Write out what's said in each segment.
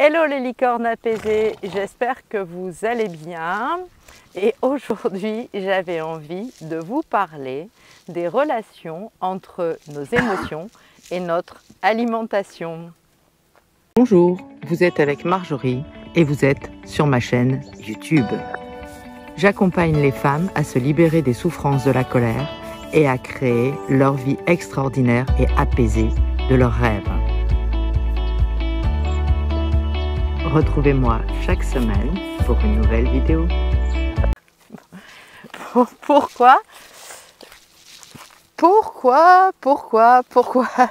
Hello les licornes apaisées, j'espère que vous allez bien. Et aujourd'hui, j'avais envie de vous parler des relations entre nos émotions et notre alimentation. Bonjour, vous êtes avec Marjorie et vous êtes sur ma chaîne YouTube. J'accompagne les femmes à se libérer des souffrances de la colère et à créer leur vie extraordinaire et apaisée de leurs rêves. Retrouvez-moi chaque semaine pour une nouvelle vidéo. Pourquoi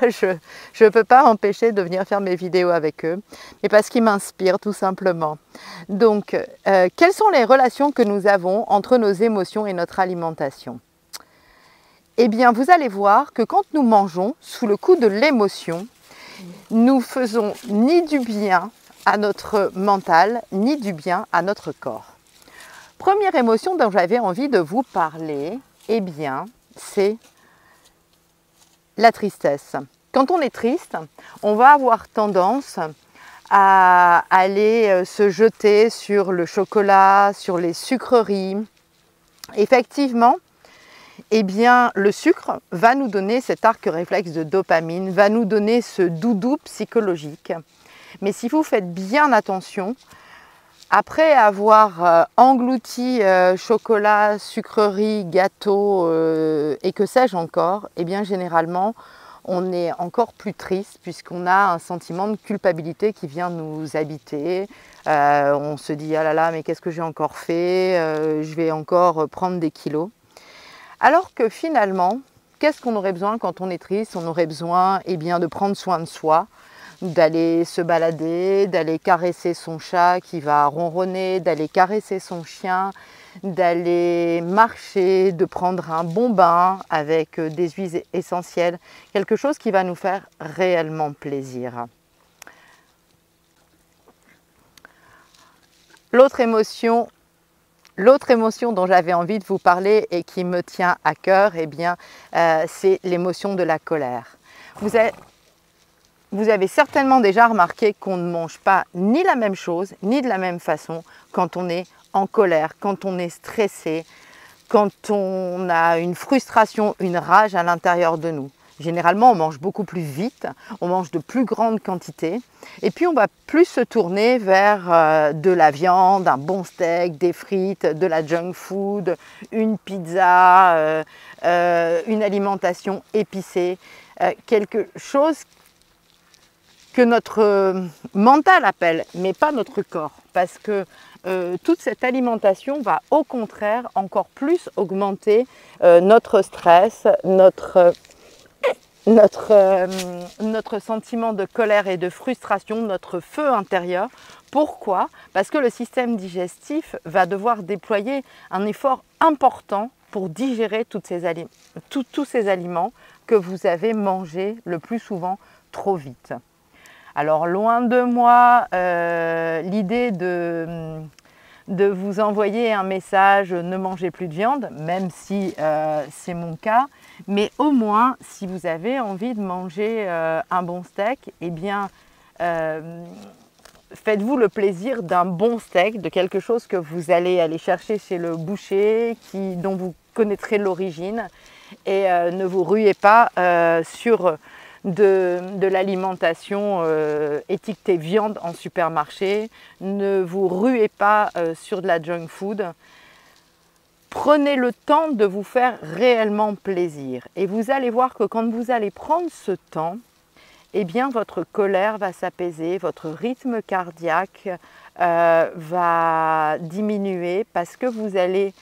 je ne peux pas empêcher de venir faire mes vidéos avec eux, mais parce qu'ils m'inspirent tout simplement. Donc, quelles sont les relations que nous avons entre nos émotions et notre alimentation? Eh bien, vous allez voir que quand nous mangeons sous le coup de l'émotion, nous faisons ni du bien à notre mental, ni du bien à notre corps. Première émotion dont j'avais envie de vous parler, eh bien, c'est la tristesse. Quand on est triste, on va avoir tendance à aller se jeter sur le chocolat, sur les sucreries. Effectivement, eh bien, le sucre va nous donner cet arc réflexe de dopamine, va nous donner ce doudou psychologique. Mais si vous faites bien attention, après avoir englouti chocolat, sucreries, gâteaux et que sais-je encore, eh bien généralement on est encore plus triste puisqu'on a un sentiment de culpabilité qui vient nous habiter. On se dit ah là là, mais qu'est-ce que j'ai encore fait, je vais encore prendre des kilos. Alors que finalement, qu'est-ce qu'on aurait besoin quand on est triste? On aurait besoin de prendre soin de soi, d'aller se balader, d'aller caresser son chat qui va ronronner, d'aller caresser son chien, d'aller marcher, de prendre un bon bain avec des huiles essentielles, quelque chose qui va nous faire réellement plaisir. L'autre émotion dont j'avais envie de vous parler et qui me tient à cœur, c'est l'émotion de la colère. Vous avez certainement déjà remarqué qu'on ne mange pas ni la même chose, ni de la même façon quand on est en colère, quand on est stressé, quand on a une frustration, une rage à l'intérieur de nous. Généralement, on mange beaucoup plus vite, on mange de plus grandes quantités et puis on va plus se tourner vers de la viande, un bon steak, des frites, de la junk food, une pizza, une alimentation épicée, quelque chose que notre mental appelle, mais pas notre corps, parce que toute cette alimentation va au contraire encore plus augmenter notre stress, notre sentiment de colère et de frustration, notre feu intérieur. Pourquoi? Parce que le système digestif va devoir déployer un effort important pour digérer tous ces aliments que vous avez mangés le plus souvent trop vite. Alors loin de moi l'idée de vous envoyer un message « ne mangez plus de viande », même si c'est mon cas, mais au moins si vous avez envie de manger un bon steak, eh bien faites-vous le plaisir d'un bon steak, de quelque chose que vous allez aller chercher chez le boucher, dont vous connaîtrez l'origine, et ne vous ruez pas sur de l'alimentation étiquetée viande en supermarché, ne vous ruez pas sur de la junk food. Prenez le temps de vous faire réellement plaisir et vous allez voir que quand vous allez prendre ce temps, eh bien votre colère va s'apaiser, votre rythme cardiaque va diminuer parce que vous allez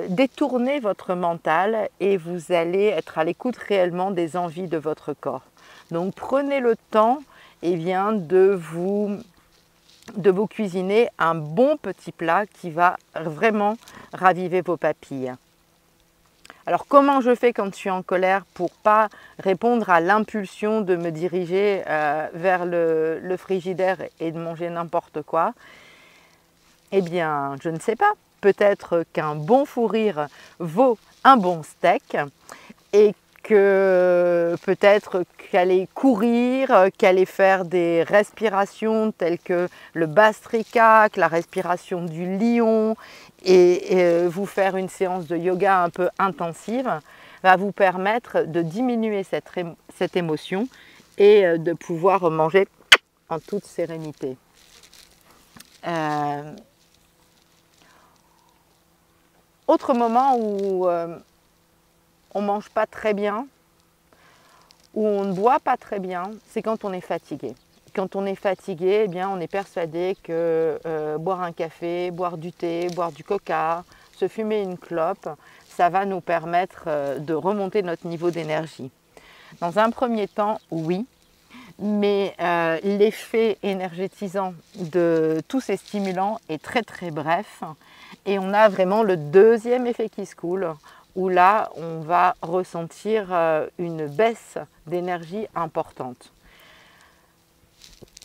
détourner votre mental et vous allez être à l'écoute réellement des envies de votre corps. Donc prenez le temps de vous cuisiner un bon petit plat qui va vraiment raviver vos papilles. Alors comment je fais quand je suis en colère pour pas répondre à l'impulsion de me diriger vers le frigidaire et de manger n'importe quoi? Eh bien, je ne sais pas. Peut-être qu'un bon fou rire vaut un bon steak et que peut-être qu'aller courir, qu'aller faire des respirations telles que le Bastrika, la respiration du lion et vous faire une séance de yoga un peu intensive va vous permettre de diminuer cette émotion et de pouvoir manger en toute sérénité. Autre moment où on ne mange pas très bien, où on ne boit pas très bien, c'est quand on est fatigué. Quand on est fatigué, eh bien, on est persuadé que boire un café, boire du thé, boire du coca, se fumer une clope, ça va nous permettre de remonter notre niveau d'énergie. Dans un premier temps, oui, mais l'effet énergétisant de tous ces stimulants est très très bref et on a vraiment le deuxième effet qui se coule où là on va ressentir une baisse d'énergie importante.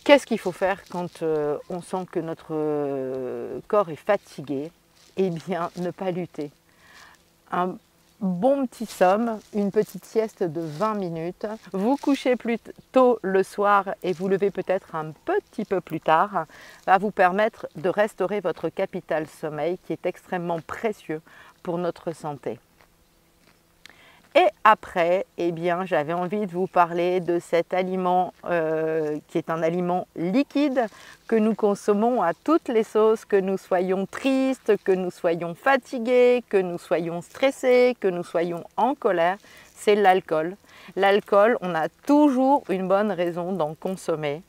Qu'est-ce qu'il faut faire quand on sent que notre corps est fatigué? Eh bien, ne pas lutter. Un bon petit somme, une petite sieste de 20 minutes. Vous couchez plus tôt le soir et vous levez peut-être un petit peu plus tard, va vous permettre de restaurer votre capital sommeil qui est extrêmement précieux pour notre santé. Et après, eh bien, j'avais envie de vous parler de cet aliment qui est un aliment liquide que nous consommons à toutes les sauces, que nous soyons tristes, que nous soyons fatigués, que nous soyons stressés, que nous soyons en colère, c'est l'alcool. L'alcool, on a toujours une bonne raison d'en consommer.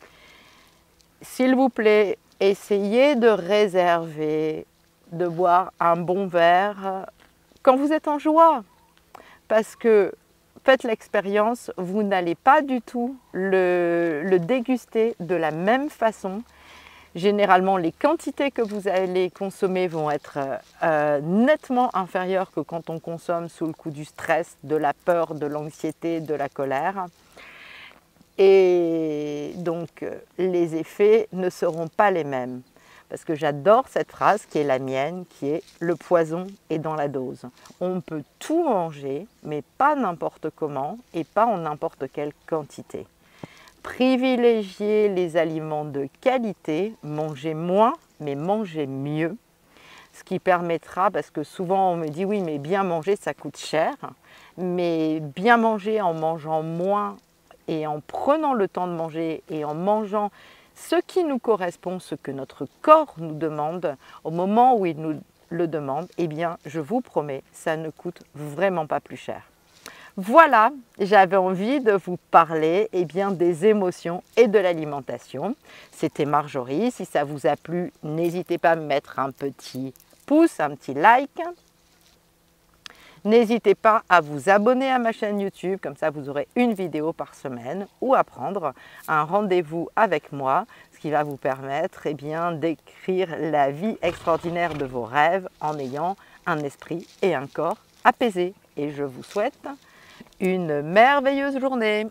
S'il vous plaît, essayez de réserver, de boire un bon verre quand vous êtes en joie. Parce que faites l'expérience, vous n'allez pas du tout le déguster de la même façon. Généralement, les quantités que vous allez consommer vont être nettement inférieures que quand on consomme sous le coup du stress, de la peur, de l'anxiété, de la colère. Et donc, les effets ne seront pas les mêmes. Parce que j'adore cette phrase qui est la mienne, qui est « le poison est dans la dose ». On peut tout manger, mais pas n'importe comment et pas en n'importe quelle quantité. Privilégiez les aliments de qualité, mangez moins, mais mangez mieux. Ce qui permettra, parce que souvent on me dit « oui, mais bien manger, ça coûte cher ». Mais bien manger en mangeant moins et en prenant le temps de manger et en mangeant ce qui nous correspond, ce que notre corps nous demande, au moment où il nous le demande, eh bien, je vous promets, ça ne coûte vraiment pas plus cher. Voilà, j'avais envie de vous parler eh bien, des émotions et de l'alimentation. C'était Marjorie. Si ça vous a plu, n'hésitez pas à me mettre un petit pouce, un petit like. N'hésitez pas à vous abonner à ma chaîne YouTube, comme ça vous aurez une vidéo par semaine, ou à prendre un rendez-vous avec moi, ce qui va vous permettre eh bien, d'écrire la vie extraordinaire de vos rêves en ayant un esprit et un corps apaisés. Et je vous souhaite une merveilleuse journée.